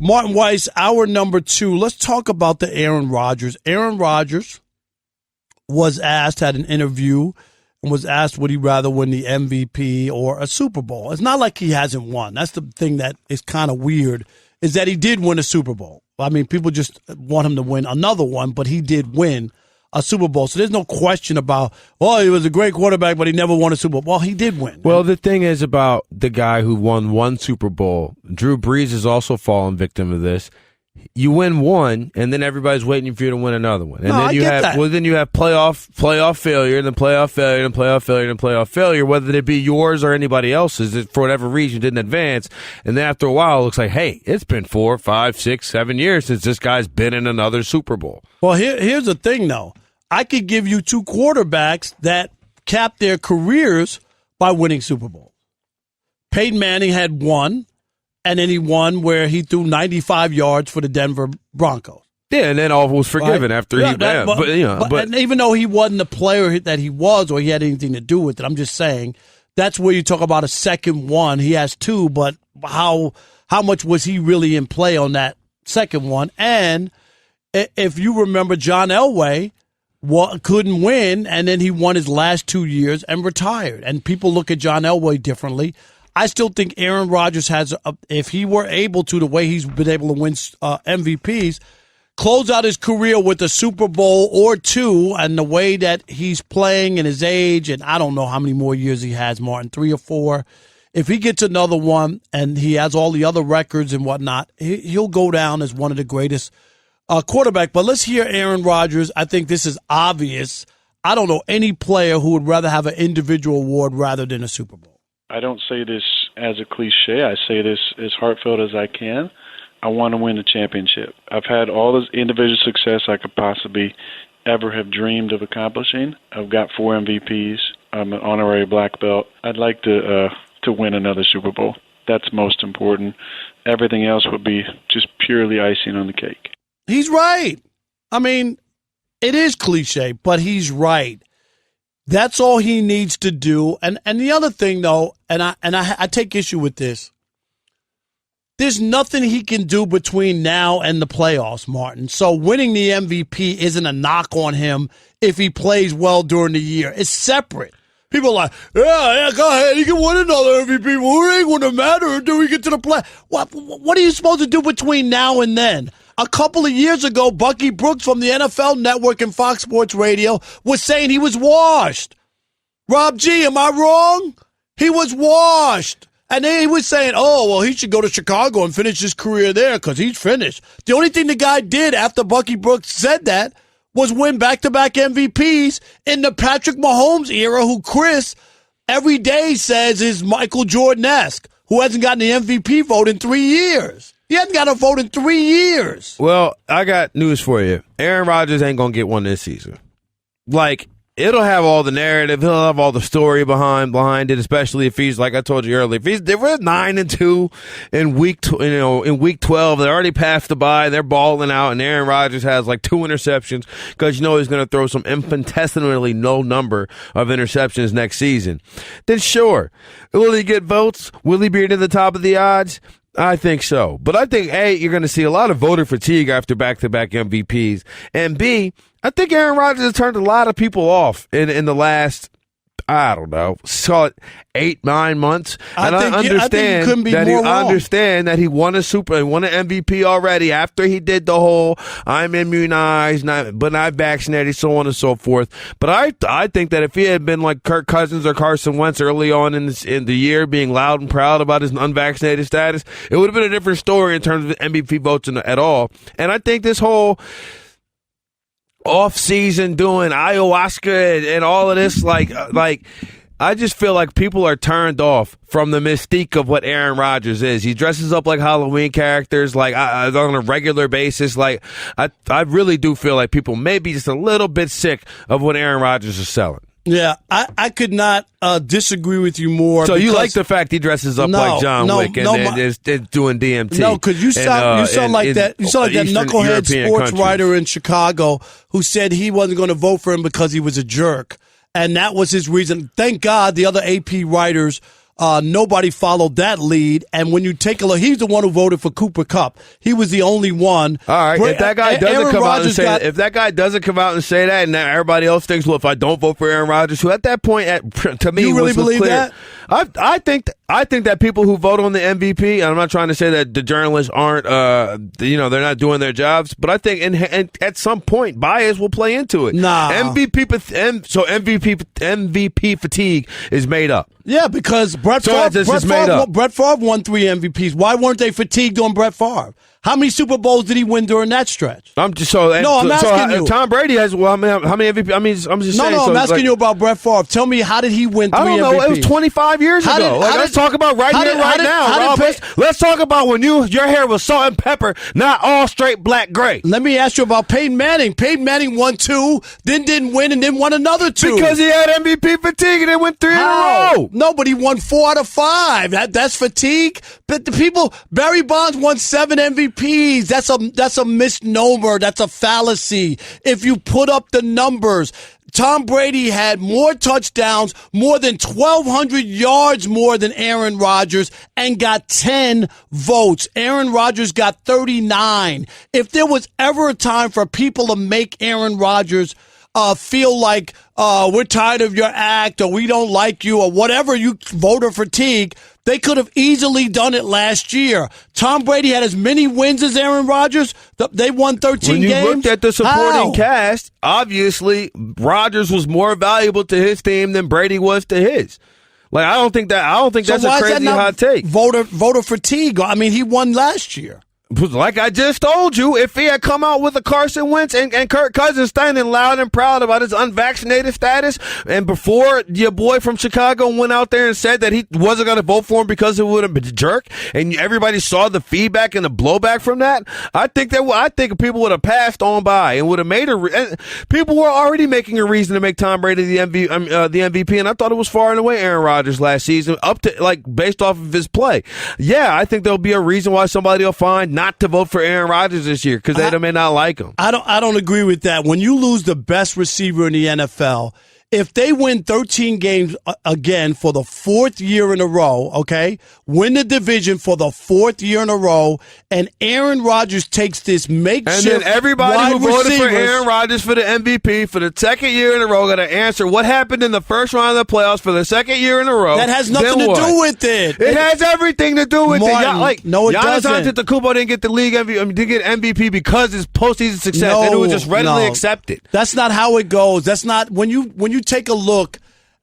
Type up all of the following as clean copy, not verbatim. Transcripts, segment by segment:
Martin Weiss, our number 2. Let's talk about the Aaron Rodgers. Aaron Rodgers was asked, had an interview, and was asked would he rather win the MVP or a Super Bowl. It's not like he hasn't won. That's the thing that is kind of weird, is that he did win a Super Bowl. I mean, people just want him to win another one, but he did win a Super Bowl. So there's no question about, well, he was a great quarterback, but he never won a Super Bowl. Well, he did win. Well, the thing is about the guy who won one Super Bowl, Drew Brees has also fallen victim of this. You win one, and then everybody's waiting for you to win another one. And no, then I get that. Well, then you have playoff failure, then playoff failure, then playoff failure, then playoff failure, whether it be yours or anybody else's, it, for whatever reason, didn't advance. And then after a while, it looks like, hey, it's been 4, 5, 6, 7 years since this guy's been in another Super Bowl. Well, here's the thing, though. I could give you 2 quarterbacks that capped their careers by winning Super Bowls. Peyton Manning had one, and then he won where he threw 95 yards for the Denver Broncos. Yeah, and then all was forgiven after he ran. And even though he wasn't the player that he was or he had anything to do with it, I'm just saying that's where you talk about a second one. He has 2, but how much was he really in play on that second one? And if you remember, John Elway couldn't win, and then he won his last 2 years and retired. And people look at John Elway differently. I still think Aaron Rodgers has, if he were able to, the way he's been able to win MVPs, close out his career with a Super Bowl or 2, and the way that he's playing and his age, and I don't know how many more years he has, Martin, 3 or 4. If he gets another one and he has all the other records and whatnot, he'll go down as one of the greatest quarterback. But let's hear Aaron Rodgers. I think this is obvious. I don't know any player who would rather have an individual award rather than a Super Bowl. I don't say this as a cliche. I say this as heartfelt as I can. I want to win a championship. I've had all the individual success I could possibly ever have dreamed of accomplishing. I've got 4 MVPs. I'm an honorary black belt. I'd like to win another Super Bowl. That's most important. Everything else would be just purely icing on the cake. He's right. I mean, it is cliche, but he's right. That's all he needs to do. And the other thing, though, and I take issue with this, there's nothing he can do between now and the playoffs, Martin. So winning the MVP isn't a knock on him if he plays well during the year. It's separate. People are like, yeah, go ahead. He can win another MVP. Well, it ain't going to matter until we get to the play. What are you supposed to do between now and then? A couple of years ago, Bucky Brooks from the NFL Network and Fox Sports Radio was saying he was washed. Rob G, am I wrong? He was washed. And then he was saying, oh, well, he should go to Chicago and finish his career there because he's finished. The only thing the guy did after Bucky Brooks said that was win back-to-back MVPs in the Patrick Mahomes era, who Chris every day says is Michael Jordan-esque, who hasn't gotten the MVP vote in 3 years. He hasn't got a vote in 3 years. Well, I got news for you. Aaron Rodgers ain't going to get one this season. Like, it'll have all the narrative. He'll have all the story behind it, especially if he's, like I told you earlier, if we're 9-2 in week 12, they already passed the bye, they're balling out, and Aaron Rodgers has like 2 interceptions because you know he's going to throw some infinitesimally low number of interceptions next season. Then sure, will he get votes? Will he be near the top of the odds? I think so. But I think, A, you're going to see a lot of voter fatigue after back-to-back MVPs. And B, I think Aaron Rodgers has turned a lot of people off in the last, I don't know, saw it 8-9 months. And I understand that he won an MVP already after he did the whole I'm immunized, but not vaccinated, so on and so forth. But I think that if he had been like Kirk Cousins or Carson Wentz early on in the year, being loud and proud about his unvaccinated status, it would have been a different story in terms of MVP votes at all. And I think this whole off-season doing ayahuasca and all of this, like I just feel like people are turned off from the mystique of what Aaron Rodgers is. He dresses up like Halloween characters, like on a regular basis. Like I really do feel like people may be just a little bit sick of what Aaron Rodgers is selling. Yeah, I could not disagree with you more. So you like the fact he dresses up like John Wick and is doing DMT? No, because you sound like that knucklehead sports writer in Chicago who said he wasn't going to vote for him because he was a jerk, and that was his reason. Thank God the other AP writers Nobody followed that lead. And when you take a look, he's the one who voted for Cooper Kupp. He was the only one. All right, if that guy doesn't come out and say that, if that guy doesn't come out and say that, and now everybody else thinks, well, if I don't vote for Aaron Rodgers, who at that point, to me, you really was believe clear. that? I think that people who vote on the MVP, and I'm not trying to say that the journalists aren't, they're not doing their jobs, but I think at some point bias will play into it. Nah. MVP fatigue is made up. Yeah, because Brett Favre won 3 MVPs. Why weren't they fatigued on Brett Favre? How many Super Bowls did he win during that stretch? I'm asking you. Tom Brady has how many MVP? I'm just saying. I'm asking you about Brett Favre. Tell me, how did he win 3 MVPs? I don't know. MVPs? It was 25 years ago. Let's talk about now, Rob. Let's talk about when your hair was salt and pepper, not all straight black gray. Let me ask you about Peyton Manning. Peyton Manning won 2, then didn't win, and then won another 2. Because he had MVP fatigue and then went 3 in a row. No, but he won 4 out of 5. That's fatigue. But the people, Barry Bonds won 7 MVPs. That's a misnomer. That's a fallacy. If you put up the numbers, Tom Brady had more touchdowns, more than 1,200 yards more than Aaron Rodgers, and got 10 votes. Aaron Rodgers got 39. If there was ever a time for people to make Aaron Rodgers feel like we're tired of your act, or we don't like you, or whatever, you voter fatigue, they could have easily done it last year. Tom Brady had as many wins as Aaron Rodgers. They won 13 games. When you looked at the supporting cast, obviously Rodgers was more valuable to his team than Brady was to his. Like, I don't think that's a crazy hot take. Voter fatigue. I mean, he won last year. Like I just told you, if he had come out with a Carson Wentz and Kirk Cousins standing loud and proud about his unvaccinated status, and before your boy from Chicago went out there and said that he wasn't going to vote for him because it would have been a jerk, and everybody saw the feedback and the blowback from that, I think people would have passed on by and would have made people were already making a reason to make Tom Brady the MVP, and I thought it was far and away Aaron Rodgers last season, up to based off of his play. Yeah, I think there'll be a reason why somebody will find not to vote for Aaron Rodgers this year because they may not like him. I don't agree with that. When you lose the best receiver in the NFL, if they win 13 games again for the 4th year in a row, okay, win the division for the 4th year in a row, and Aaron Rodgers takes this makeshift and then everybody who voted for Aaron Rodgers for the MVP for the 2nd year in a row got to answer what happened in the first round of the playoffs for the 2nd year in a row. That has nothing to do with it. It has everything to do with it. No, it doesn't. Giannis Antetokounmpo didn't get the league MVP, didn't get MVP because his postseason success, and it was just readily accepted. That's not how it goes. That's not when you take a look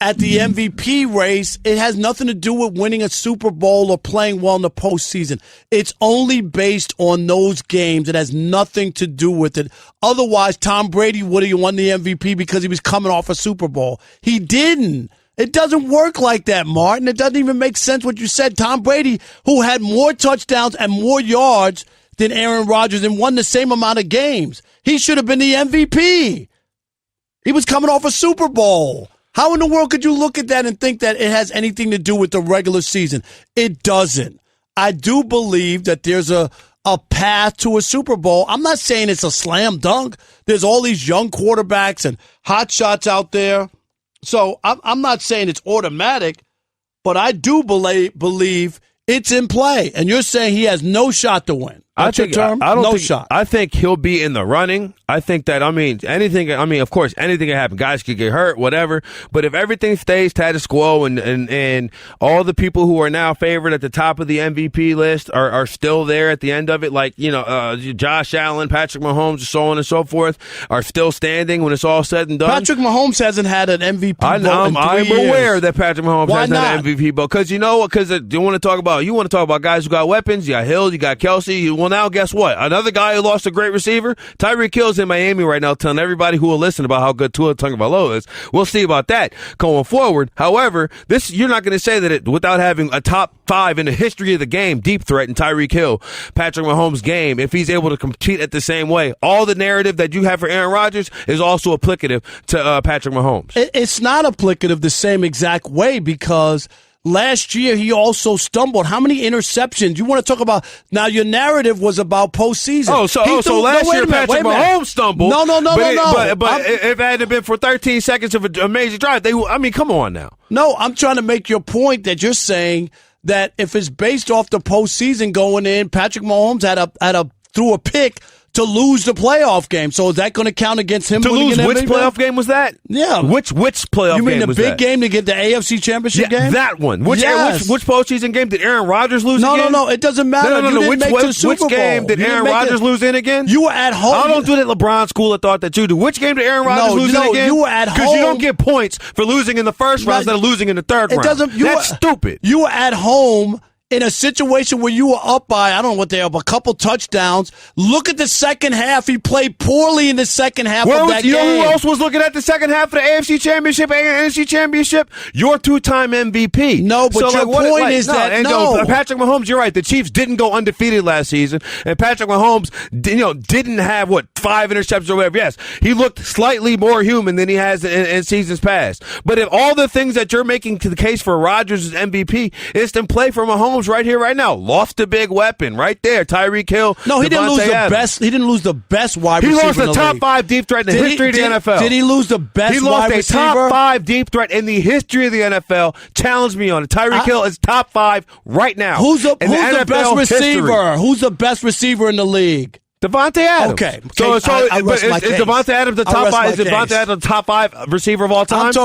at the MVP race, it has nothing to do with winning a Super Bowl or playing well in the postseason. It's only based on those games. It has nothing to do with it. Otherwise, Tom Brady would have won the MVP because he was coming off a Super Bowl. He didn't. It doesn't work like that, Martin. It doesn't even make sense what you said. Tom Brady, who had more touchdowns and more yards than Aaron Rodgers and won the same amount of games, he should have been the MVP. He was coming off a Super Bowl. How in the world could you look at that and think that it has anything to do with the regular season? It doesn't. I do believe that there's a path to a Super Bowl. I'm not saying it's a slam dunk. There's all these young quarterbacks and hot shots out there. So I'm not saying it's automatic, but I do believe it's in play. And you're saying he has no shot to win. That's your term? No shot. I think he'll be in the running. I think that, of course, anything can happen. Guys could get hurt, whatever. But if everything stays status quo and all the people who are now favored at the top of the MVP list are still there at the end of it, like, Josh Allen, Patrick Mahomes, so on and so forth, are still standing when it's all said and done. Patrick Mahomes hasn't had an MVP vote in 3 years. I'm aware that Patrick Mahomes hasn't had an MVP vote. Because you know what? Because you want to talk about guys who got weapons. You got Hill, you got Kelsey. Well, now guess what? Another guy who lost a great receiver, Tyreek Hill's in Miami right now, telling everybody who will listen about how good Tua Tagovailoa is. We'll see about that going forward. However, you're not going to say that without having a top 5 in the history of the game, deep threat in Tyreek Hill, Patrick Mahomes' game, if he's able to compete at the same way. All the narrative that you have for Aaron Rodgers is also applicative to Patrick Mahomes. It's not applicative the same exact way because last year he also stumbled. How many interceptions? You want to talk about now? Your narrative was about postseason. So last year Patrick Mahomes stumbled. No. But if it hadn't been for 13 seconds of an amazing drive, come on now. No, I'm trying to make your point that you're saying that if it's based off the postseason going in, Patrick Mahomes threw a pick to lose the playoff game. So is that going to count against him? To lose which playoff game was that? Yeah. Which playoff game was that? You mean the big game to get the AFC Championship game? That one. Which postseason game did Aaron Rodgers lose again? again? No. It doesn't matter. No. Which game did Aaron Rodgers lose in again? You were at home. I don't do that LeBron school of thought that you do. Which game did Aaron Rodgers lose in again? You were at home. Because you don't get points for losing in the first round instead of losing in the third round. That's stupid. You were at home in a situation where you were up by, I don't know what they are, a couple touchdowns. Look at the second half. He played poorly in the second half of that game. You know who else was looking at the second half of the AFC Championship and NFC Championship? Your two-time MVP. No, but your point is that Patrick Mahomes, you're right. The Chiefs didn't go undefeated last season, and Patrick Mahomes didn't have, 5 interceptions or whatever. Yes, he looked slightly more human than he has in seasons past. But if all the things that you're making to the case for Rodgers' MVP is to play for Mahomes right here, right now, lost a big weapon right there. Tyreek Hill. No, he didn't lose the best. He didn't lose the best wide receiver. He lost the top 5 deep threat in the history of the NFL. Did he lose the best wide receiver? He lost a top 5 deep threat in the history of the NFL. Challenge me on it. Tyreek Hill is top 5 right now. Who's the best receiver? Who's the best receiver in the league? Devontae Adams. Okay. Is Devontae Adams the top 5? Is Devontae Adams the top 5 receiver of all time? Is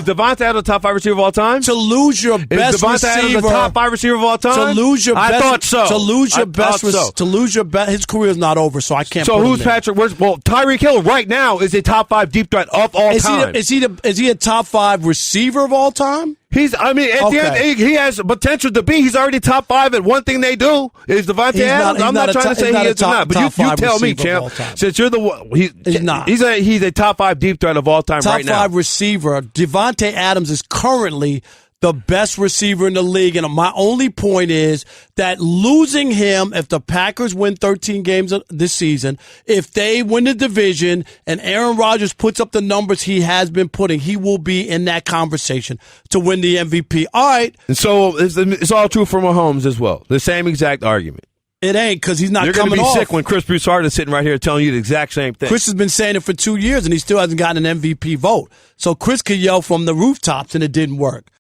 Devontae Adams the top 5 receiver of all time? To lose your best receiver. Is Devontae Adams the top 5 receiver of all time? To lose your best. I thought so. To lose your best. To lose your best. His career is not over, so I can't. So who's Patrick? Tyreek Hill right now is a top 5 deep threat of all time. Is he a top 5 receiver of all time? At the end, he has potential to be. He's already top 5 at one thing they do. Is Devontae Adams? I'm not trying to say he is or not, but you tell me, champ. Since you're the one, he's not. He's a top 5 deep threat of all time right now. Top 5 receiver. Devontae Adams is currently the best receiver in the league. And my only point is that losing him, if the Packers win 13 games this season, if they win the division and Aaron Rodgers puts up the numbers he has been putting, he will be in that conversation to win the MVP. All right. And so it's all true for Mahomes as well. The same exact argument. It ain't, because he's not coming off. You're going to be sick when Chris Broussard is sitting right here telling you the exact same thing. Chris has been saying it for 2 years, and he still hasn't gotten an MVP vote. So Chris could yell from the rooftops, and it didn't work.